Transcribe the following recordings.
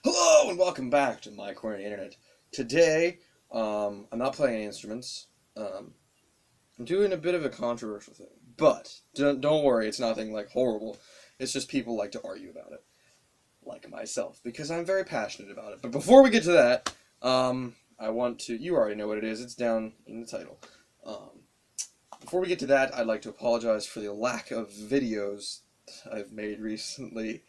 Hello and welcome back to My Corner of the Internet. Today, I'm not playing any instruments. I'm doing a bit of a controversial thing, but don't worry, it's nothing like horrible. It's just people like to argue about it, like myself, because I'm very passionate about it. But before we get to that, I want to. You already know what it is. It's down in the title. Before we get to that, I'd like to apologize for the lack of videos I've made recently.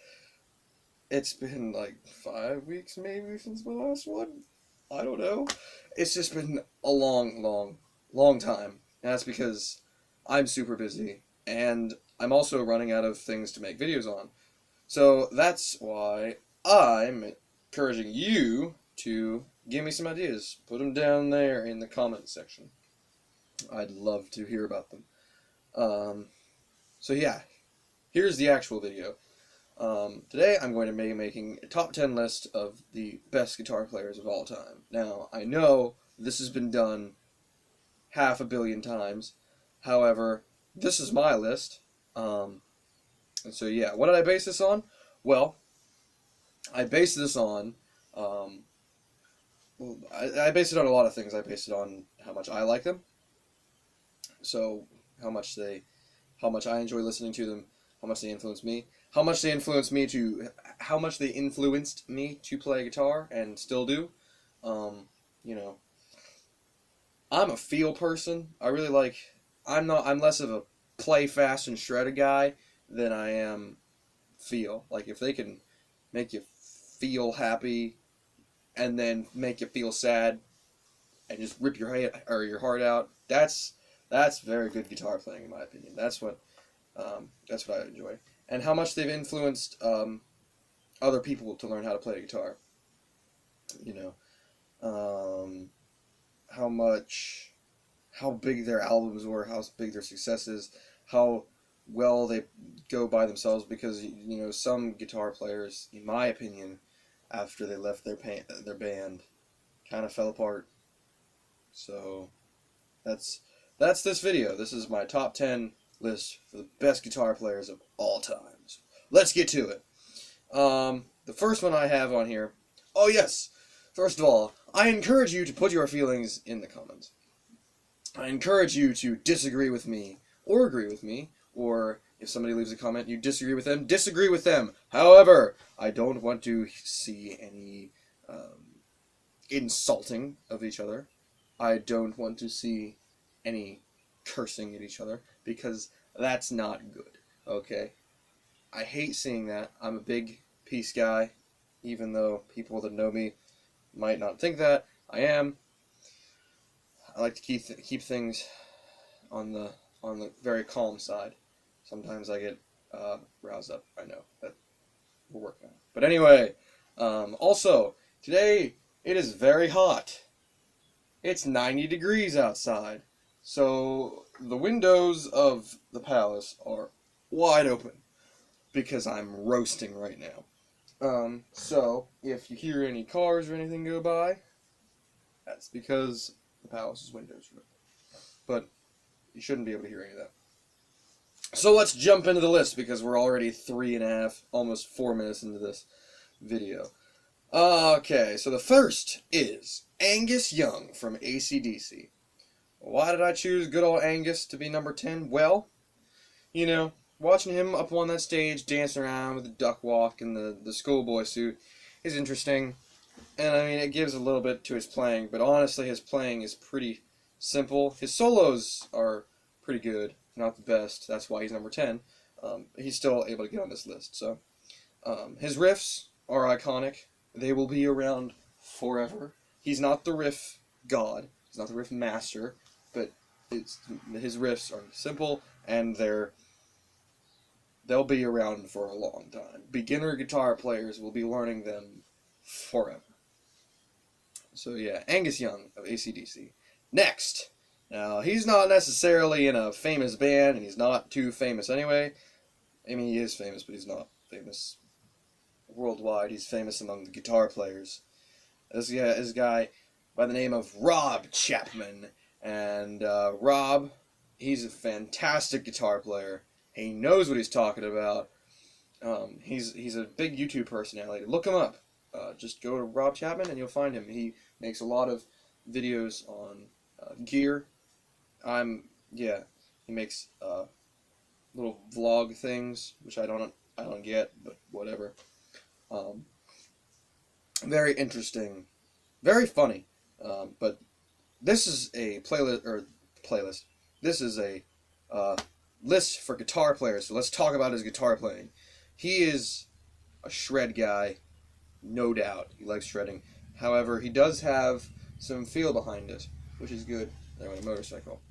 It's been like 5 weeks maybe since my last one. I don't know. It's just been a long time. And that's because I'm super busy and I'm also running out of things to make videos on. So that's why I'm encouraging you to give me some ideas. Put them down there in the comments section. I'd love to hear about them. So yeah, here's the actual video. Today I'm going to be making a top 10 list of the best guitar players of all time. Now, I know this has been done half a billion times. However, this is my list. And so yeah, what did I base this on? Well, I based this on, I based it on a lot of things. I based it on how much I like them. So, how much I enjoy listening to them, how much they influence me, how much they influenced me to play guitar and still do. You know, I'm a feel person. I really like. I'm less of a play fast and shred a guy than I am feel. Like if they can make you feel happy and then make you feel sad and just rip your head or your heart out, that's very good guitar playing in my opinion. That's what I enjoy, and how much they've influenced other people to learn how to play guitar. You know, how big their albums were, how big their successes, how well they go by themselves. Because some guitar players, in my opinion, after they left their band, kind of fell apart. So that's this video. This is my top 10 list for the best guitar players of all times. Let's get to it. The first one I have on here. Oh yes. First of all, I encourage you to put your feelings in the comments. I encourage you to disagree with me or agree with me, or if somebody leaves a comment you disagree with them, disagree with them. However, I don't want to see any insulting of each other. I don't want to see any cursing at each other, because that's not good, okay? I hate seeing that. I'm a big peace guy, even though people that know me might not think that. I am. I like to keep things on the very calm side. Sometimes I get roused up. I know, but we're working on it. But anyway, also today it is very hot. It's 90 degrees outside, so the windows of the palace are wide open because I'm roasting right now. So if you hear any cars or anything go by, that's because the palace's windows are open. But you shouldn't be able to hear any of that. So let's jump into the list, because we're already 3.5, almost 4 minutes into this video. Okay, so the first is Angus Young from AC/DC. Why did I choose good old Angus to be number 10? Well, watching him up on that stage dancing around with the duck walk and the schoolboy suit is interesting. And I mean, it gives a little bit to his playing, but honestly his playing is pretty simple. His solos are pretty good, not the best. That's why he's number 10. He's still able to get on this list. So his riffs are iconic. They will be around forever. He's not the riff god. He's not the riff master, but his riffs are simple, and they'll be around for a long time. Beginner guitar players will be learning them forever. So yeah, Angus Young of AC/DC. Next. Now, he's not necessarily in a famous band, and he's not too famous anyway. I mean, he is famous, but he's not famous worldwide. He's famous among the guitar players. This guy by the name of Rob Chapman. And Rob, he's a fantastic guitar player. He knows what he's talking about. He's a big YouTube personality. Look him up. just go to Rob Chapman and you'll find him. He makes a lot of videos on gear. Yeah, he makes little vlog things, which I don't get, but whatever. Um, Very interesting, very funny. But this is a playlist. This is a uh, list for guitar players. So let's talk about his guitar playing. He is a shred guy, no doubt. He likes shredding. However, he does have some feel behind it, which is good. They're on a motorcycle.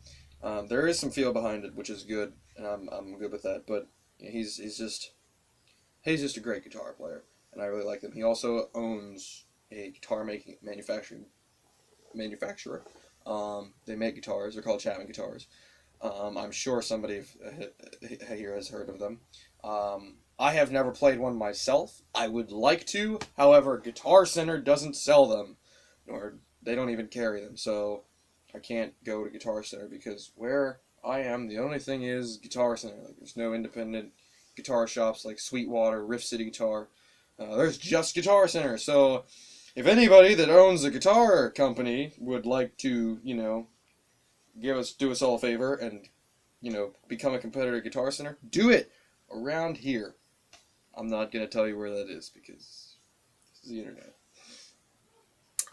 There is some feel behind it, which is good, and I'm good with that. But he's just a great guitar player, and I really like him. He also owns a guitar making manufacturer. They make guitars. They're called Chapman guitars. I'm sure somebody here has heard of them. I have never played one myself. I would like to. However, Guitar Center doesn't sell them, or they don't even carry them. So I can't go to Guitar Center because where I am, the only thing is Guitar Center. Like, there's no independent guitar shops like Sweetwater, Riff City Guitar. There's just Guitar Center. So if anybody that owns a guitar company would like to, do us all a favor and, become a competitor at Guitar Center, do it around here. I'm not going to tell you where that is because this is the internet.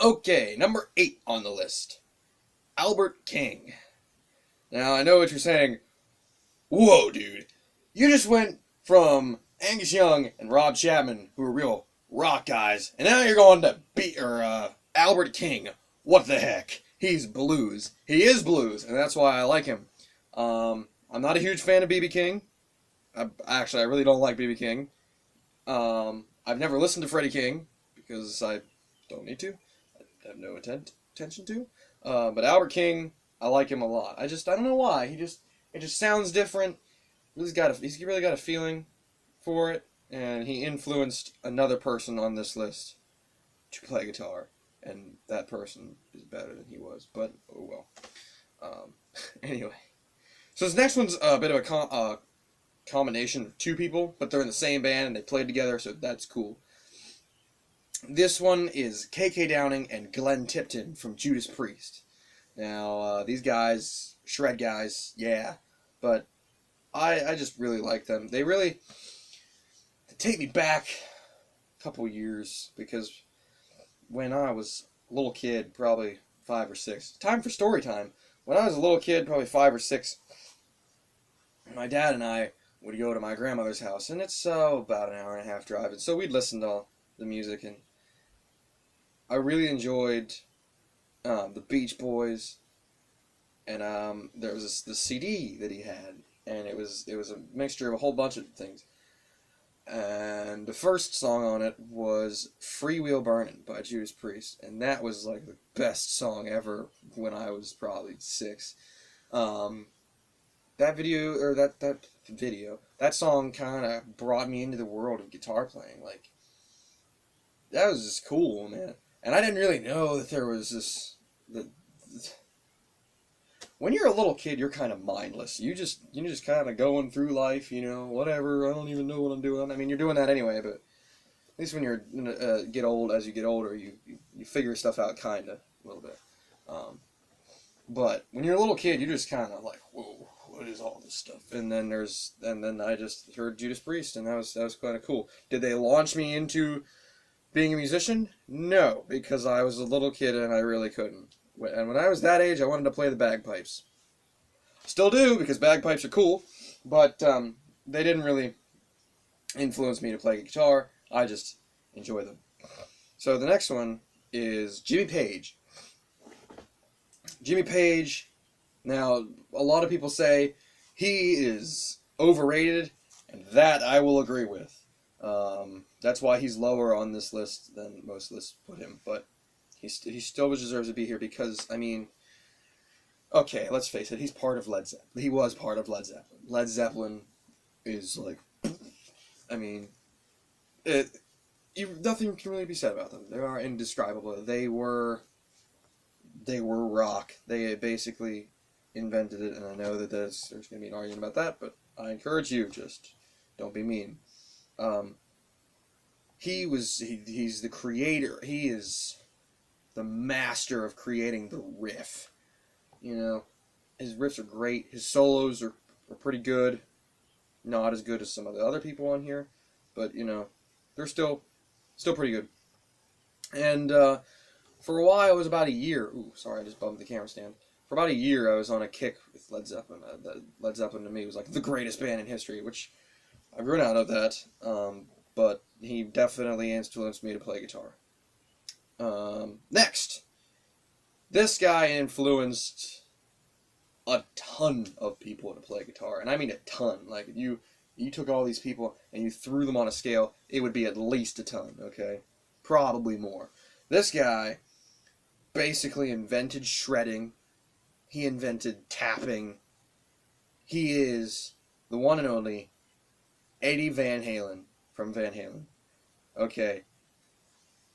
Okay, number 8 on the list. Albert King. Now, I know what you're saying. Whoa, dude. You just went from Angus Young and Rob Chapman, who are real rock guys, and now you're going to Albert King. What the heck? He's blues. He is blues, and that's why I like him. I'm not a huge fan of B.B. King. I really don't like B.B. King. I've never listened to Freddie King because I don't need to. I have no attention to. But Albert King, I like him a lot. I don't know why. It just sounds different. He's really got a feeling for it, and he influenced another person on this list to play guitar, and that person is better than he was. But oh well. Anyway, so this next one's a bit of a combination of two people, but they're in the same band and they played together, so that's cool. This one is K.K. Downing and Glenn Tipton from Judas Priest. Now, these guys, shred guys, yeah, but I just really like them. They take me back a couple years, because when I was a little kid, probably 5 or 6, time for story time. When I was a little kid, probably 5 or 6, my dad and I would go to my grandmother's house, and it's about an hour and a half drive, and so we'd listen to the music, and I really enjoyed the Beach Boys, and there was the CD that he had, and it was a mixture of a whole bunch of things, and the first song on it was "Free Wheel Burnin'" by Judas Priest, and that was like the best song ever when I was probably 6. That song kind of brought me into the world of guitar playing. Like, that was just cool, man. And I didn't really know that there was this. When you're a little kid, you're kind of mindless. You're just kind of going through life, whatever. I don't even know what I'm doing. I mean, you're doing that anyway, but at least when you're as you get older, you figure stuff out kind of a little bit. But when you're a little kid, you're just kind of like, whoa, what is all this stuff? And then I just heard Judas Priest, and that was kind of cool. Did they launch me into being a musician? No, because I was a little kid and I really couldn't. And when I was that age, I wanted to play the bagpipes. Still do, because bagpipes are cool, but they didn't really influence me to play guitar. I just enjoy them. So the next one is Jimmy Page. Jimmy Page, now, a lot of people say he is overrated, and that I will agree with. That's why he's lower on this list than most lists put him, but he still deserves to be here because, I mean, okay, let's face it, he's part of Led Zeppelin. He was part of Led Zeppelin. Led Zeppelin is like, I mean, nothing can really be said about them. They are indescribable. They were rock. They basically invented it, and I know that there's going to be an argument about that, but I encourage you, just don't be mean. he's the creator. He is the master of creating the riff. You know, his riffs are great. His solos are pretty good. Not as good as some of the other people on here, but you know, they're still pretty good. And for a while, it was about a year. Ooh, sorry, I just bumped the camera stand. For about a year, I was on a kick with Led Zeppelin. Led Zeppelin to me was like the greatest band in history, which I've run out of that. But he definitely influenced me to play guitar. Next, this guy influenced a ton of people to play guitar, and I mean a ton. Like you took all these people and you threw them on a scale, it would be at least a ton. Okay, probably more. This guy basically invented shredding. He invented tapping. He is the one and only Eddie Van Halen from Van Halen. Okay,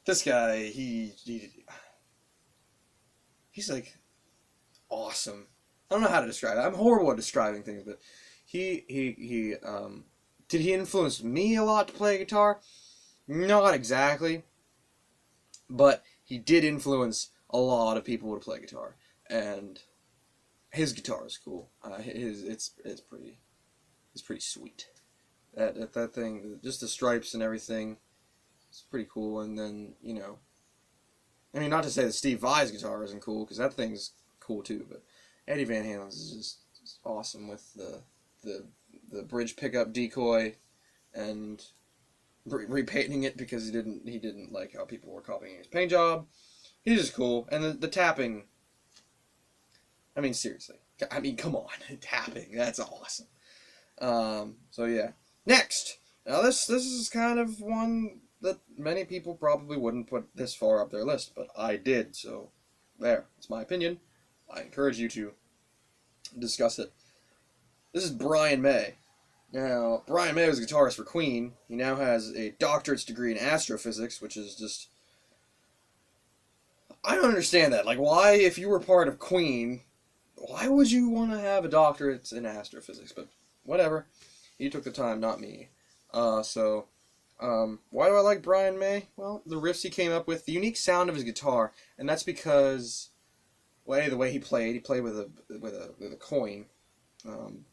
this guy, he's like awesome. I don't know how to describe it. I'm horrible at describing things, but did he influence me a lot to play guitar? Not exactly, but he did influence a lot of people to play guitar, and his guitar is cool. It's pretty sweet. That thing, just the stripes and everything, it's pretty cool. And then I mean, not to say that Steve Vai's guitar isn't cool, because that thing's cool too, but Eddie Van Halen's is just awesome with the bridge pickup decoy and repainting it because he didn't like how people were copying his paint job. He's just cool, and the tapping. I mean, seriously. I mean, come on, tapping. That's awesome. So yeah. Next, now this is kind of one that many people probably wouldn't put this far up their list, but I did. So there, it's my opinion. I encourage you to discuss it. This is Brian May. Now, Brian May was a guitarist for Queen. He now has a doctorate's degree in astrophysics, which is just... I don't understand that. Like, why, if you were part of Queen, why would you want to have a doctorate in astrophysics? But whatever. He took the time, not me. Why do I like Brian May? Well, the riffs he came up with, the unique sound of his guitar, and that's because... the way he played with a coin,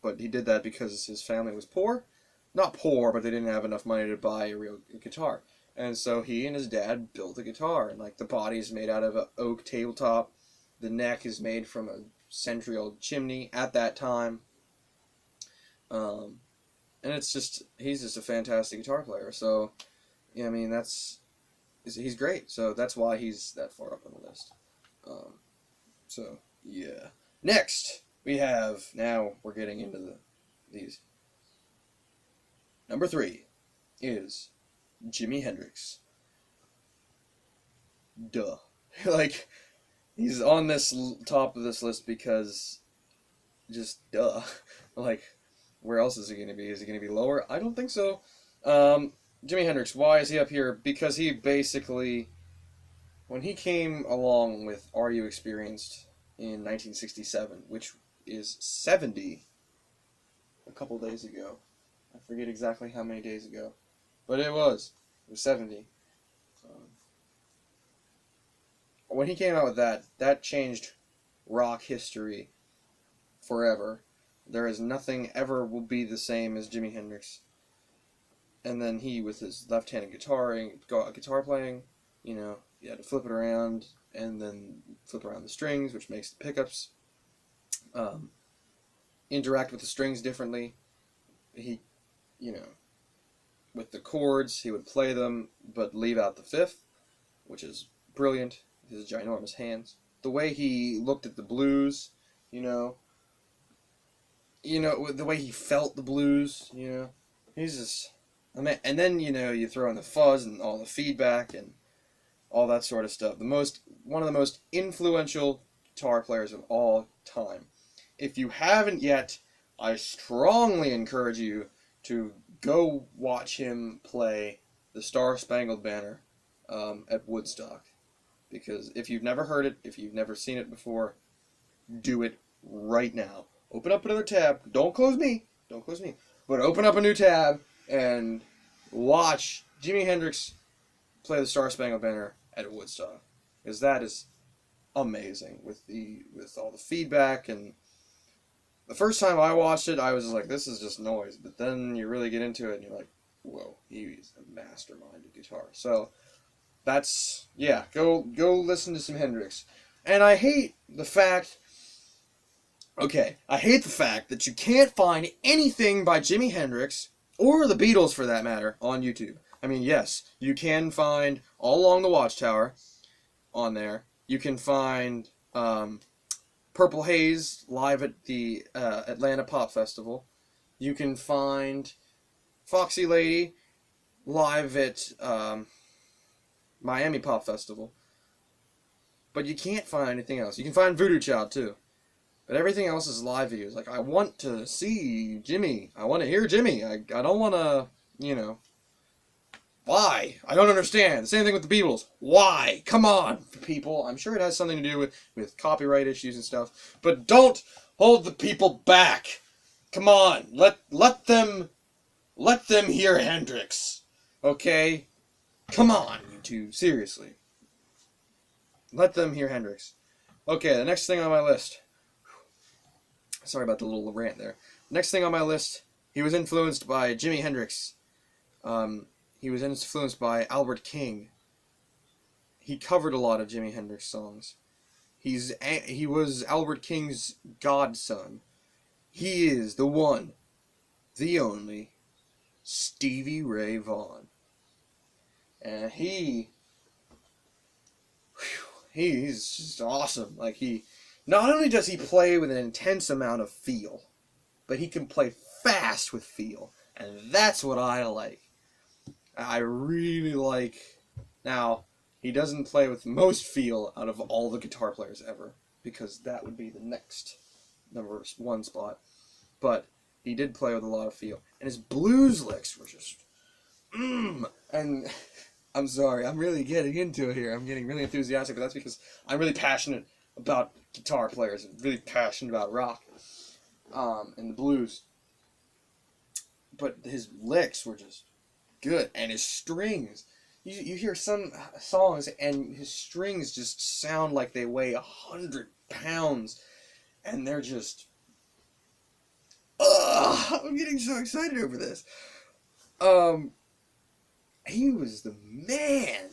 but he did that because his family was poor. Not poor, but they didn't have enough money to buy a real guitar. And so he and his dad built a guitar, and like the body is made out of an oak tabletop. The neck is made from a century-old chimney at that time. And he's just a fantastic guitar player. So, yeah, I mean, he's great. So that's why he's that far up on the list. So, yeah. Next, now we're getting into these. Number 3 is Jimi Hendrix. Duh. Like, he's on this top of this list because, just duh. Like, where else is he going to be? Is he going to be lower? I don't think so. Jimi Hendrix, why is he up here? Because he basically... When he came along with Are You Experienced in 1967, which is 70, a couple days ago. I forget exactly how many days ago, but it was 70. When he came out with that changed rock history forever. There is nothing ever will be the same as Jimi Hendrix. And then he, with his left-handed guitar playing, you had to flip it around and then flip around the strings, which makes the pickups interact with the strings differently. He, with the chords, he would play them, but leave out the fifth, which is brilliant. His ginormous hands. The way he looked at the blues, the way he felt the blues, he's just, and then, you throw in the fuzz and all the feedback and all that sort of stuff. One of the most influential guitar players of all time. If you haven't yet, I strongly encourage you to go watch him play the Star Spangled Banner at Woodstock. Because if you've never heard it, if you've never seen it before, do it right now. Open up another tab. Don't close me. But open up a new tab and watch Jimi Hendrix play the Star Spangled Banner at Woodstock, because that is amazing with all the feedback. And the first time I watched it, I was like, this is just noise. But then you really get into it, and you're like, whoa, he's a mastermind of guitar. So that's, yeah, go listen to some Hendrix. And I hate the fact that you can't find anything by Jimi Hendrix, or the Beatles for that matter, on YouTube. I mean, yes, you can find All Along the Watchtower on there. You can find Purple Haze live at the Atlanta Pop Festival. You can find Foxy Lady live at Miami Pop Festival. But you can't find anything else. You can find Voodoo Child too. But everything else is live videos. Like, I want to see Jimmy. I want to hear Jimmy. I don't want to, why? I don't understand. The same thing with the Beatles. Why? Come on, people. I'm sure it has something to do with copyright issues and stuff. But don't hold the people back. Come on. Let them hear Hendrix. Okay? Come on, you two. Seriously. Let them hear Hendrix. Okay, the next thing on my list. Sorry about the little rant there. Next thing on my list, he was influenced by Jimi Hendrix. He was influenced by Albert King. He covered a lot of Jimi Hendrix songs. He was Albert King's godson. He is the one, the only, Stevie Ray Vaughan. And he's just awesome. Like, not only does he play with an intense amount of feel, but he can play fast with feel. And that's what I like. I really like... Now, he doesn't play with most feel out of all the guitar players ever, because that would be the next number one spot. But he did play with a lot of feel. And his blues licks were just... And... I'm sorry, I'm really getting into it here. I'm getting really enthusiastic, but that's because I'm really passionate about guitar players. I'm really passionate about rock and the blues. But his licks were just good. And his strings. You hear some songs and his strings just sound like they weigh 100 pounds. And they're just... I'm getting so excited over this. He was the man.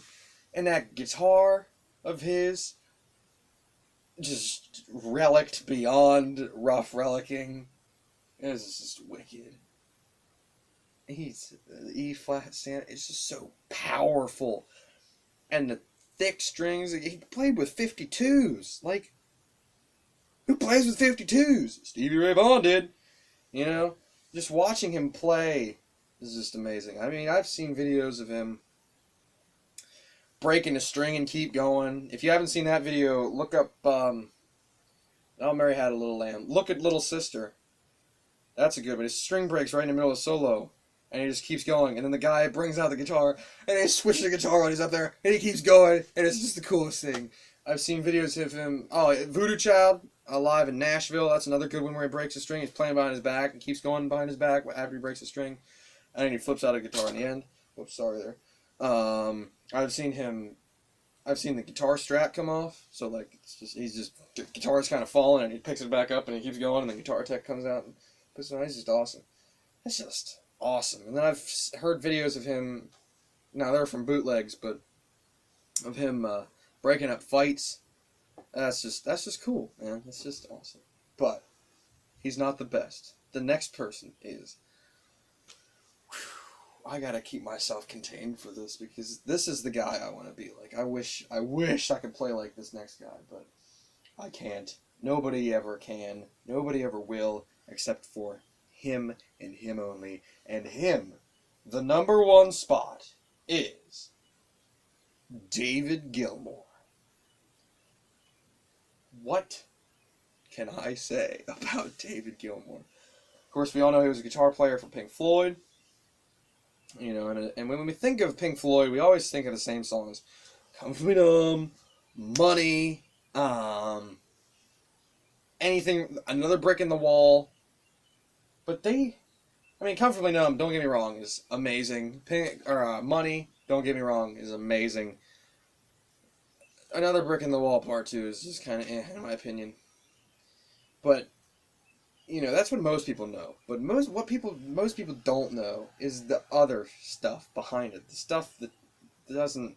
And that guitar of his, just relicked beyond rough relicking. It was just wicked. The E flat stand, it's just so powerful. And the thick strings, he played with 52s. Like, who plays with 52s? Stevie Ray Vaughan did. Just watching him play is just amazing. I mean, I've seen videos of him breaking a string and keep going. If you haven't seen that video, look up, Oh, Mary Had a Little Lamb. Look at Little Sister. That's a good one. His string breaks right in the middle of the solo, and he just keeps going. And then the guy brings out the guitar, and they switch the guitar while he's up there, and he keeps going, and it's just the coolest thing. I've seen videos of him, Voodoo Child, live in Nashville. That's another good one where he breaks a string. He's playing behind his back and keeps going behind his back after he breaks a string. And then he flips out a guitar in the end. Whoops, sorry there. I've seen the guitar strap come off. So, like, the guitar's kind of falling, and he picks it back up, and he keeps going, and the guitar tech comes out and puts it on. He's just awesome. It's just awesome. And then I've heard videos of him, now they're from bootlegs, but of him breaking up fights. That's just cool, man. That's just awesome. But he's not the best. The next person is... I gotta keep myself contained for this, because this is the guy I want to be like. I wish I could play like this next guy, but I can't. Nobody ever can. Nobody ever will, except for him and him only. And him, the number one spot, is David Gilmour. What can I say about David Gilmour? Of course, we all know he was a guitar player for Pink Floyd. And when we think of Pink Floyd, we always think of the same songs. Come From Me Numb, Money, anything, Another Brick in the Wall. But Come From Me Numb, don't get me wrong, is amazing. Money, don't get me wrong, is amazing. Another Brick in the Wall Part 2 is just kind of in my opinion. But, that's what most people know. But most people don't know is the other stuff behind it. The stuff that doesn't,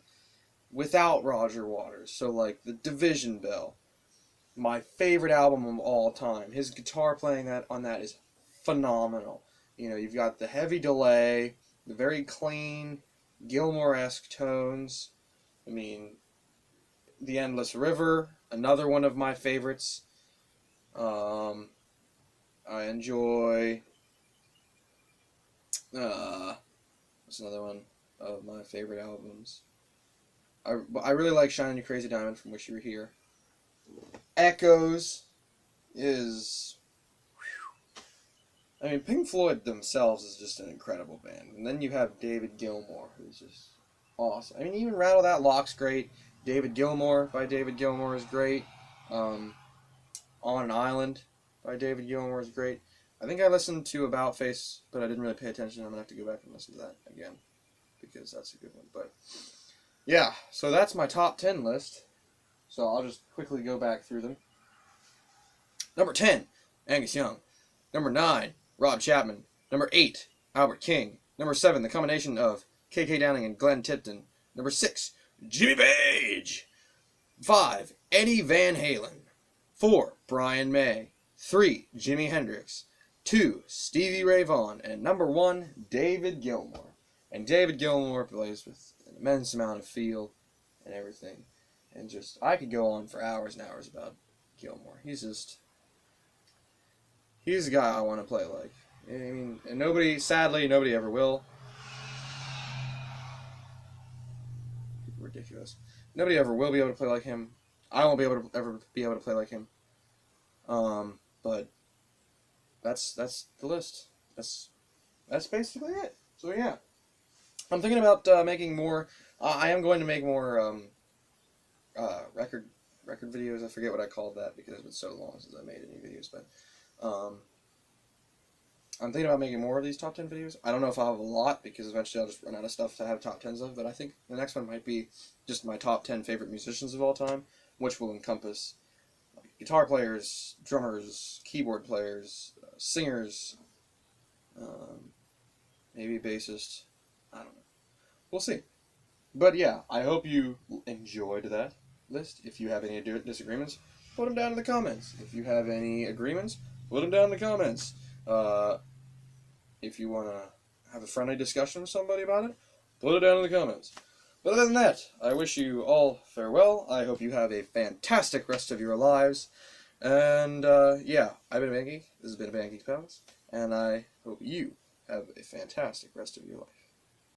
without Roger Waters. So, like, the Division Bell. My favorite album of all time. His guitar playing on that is phenomenal. You've got the heavy delay, the very clean, Gilmour-esque tones. I mean, The Endless River, another one of my favorites. I enjoy... what's another one of my favorite albums? I really like Shining You Crazy Diamond from Wish You Were Here. Echoes is... I mean, Pink Floyd themselves is just an incredible band. And then you have David Gilmour, who's just awesome. I mean, even Rattle That Lock's great. David Gilmour by David Gilmour is great. On an Island by David Gilmour is great. I think I listened to About Face, but I didn't really pay attention. I'm going to have to go back and listen to that again, because that's a good one. But, yeah, so that's my top 10 list. So I'll just quickly go back through them. Number 10, Angus Young. Number 9, Rob Chapman. Number 8, Albert King. Number 7, the combination of K.K. Downing and Glenn Tipton. Number 6, Jimmy Page. 5, Eddie Van Halen. 4, Brian May. 3, Jimi Hendrix. 2, Stevie Ray Vaughan. And number 1, David Gilmour. And David Gilmour plays with an immense amount of feel and everything. And just, I could go on for hours and hours about Gilmour. He's the guy I want to play like. I mean, and sadly, nobody ever will. Ridiculous. Nobody ever will be able to play like him. I won't be able to ever be able to play like him. But that's the list. That's basically it. So yeah, I'm thinking about making more. I am going to make more record videos. I forget what I called that because it's been so long since I made any videos. But I'm thinking about making more of these top 10 videos. I don't know if I'll have a lot because eventually I'll just run out of stuff to have top 10s of. But I think the next one might be just my top 10 favorite musicians of all time, which will encompass guitar players, drummers, keyboard players, singers, maybe bassist. I don't know. We'll see. But yeah, I hope you enjoyed that list. If you have any disagreements, put them down in the comments. If you have any agreements, put them down in the comments. If you want to have a friendly discussion with somebody about it, put it down in the comments. But other than that, I wish you all farewell. I hope you have a fantastic rest of your lives. And, yeah, I've been Band Geek. This has been Band Geek's Palace. And I hope you have a fantastic rest of your life.